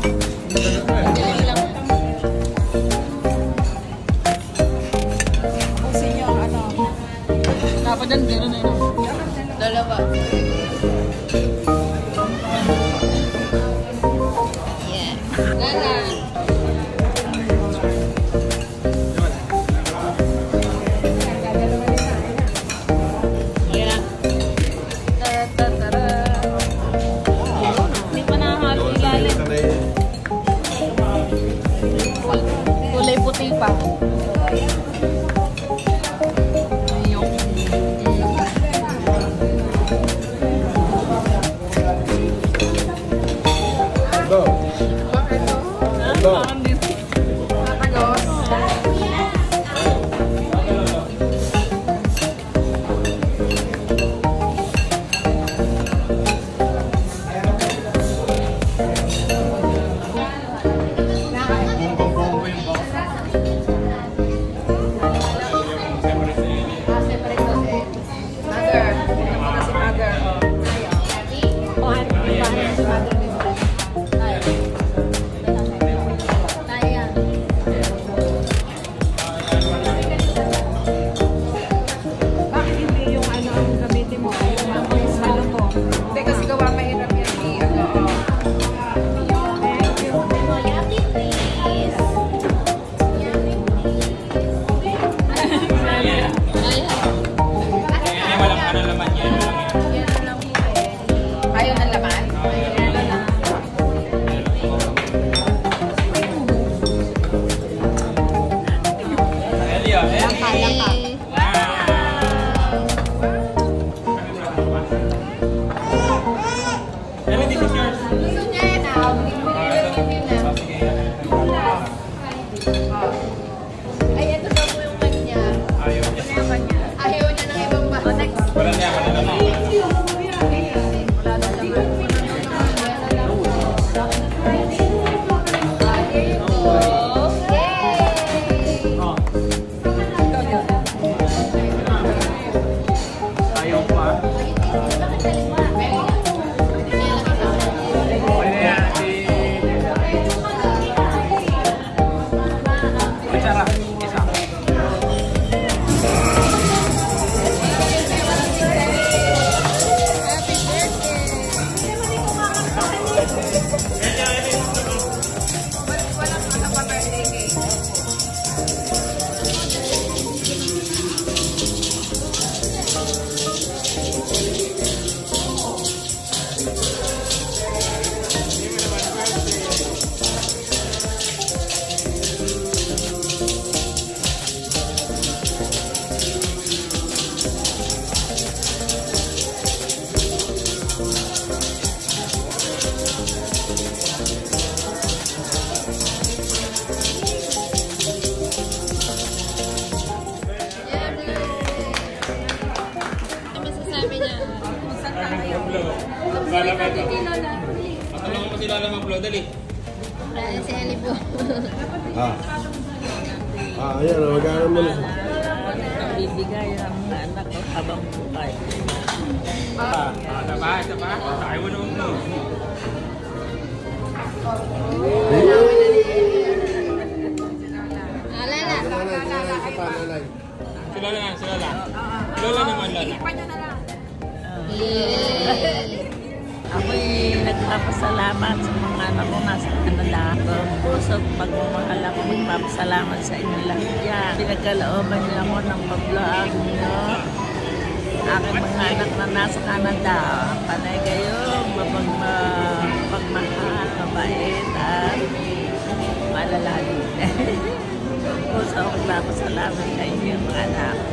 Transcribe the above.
Galing lang. Kung sinyo, ano? Dapat dyan, gano'n na yun. Dalawa. Yeah. Ganon. Yeah. Tara. Hindi pa nakahalo ilalim. Kulay puti pa. Matulungan mo sila lang mag-upload, dali. Si Eli po. Ayan, magkano mo na. Bibigay ang mga anak ko habang buhay. Isa pa. Sakay mo naman mo. Sila lang. Lola naman, Lola. Ako'y nagpapasalamat sa mga anak ko nasa Canada. Ang puso't pagmamahal ako magpapasalamat sa inyo lahat yan. Pinagkalooban niyo ako ng pag-vlog niyo. Aking mga anak na nasa Canada. Panay kayo, mapagmahal, mabait, at malalagi. Ang puso ako magpapasalamat sa inyo mga anak.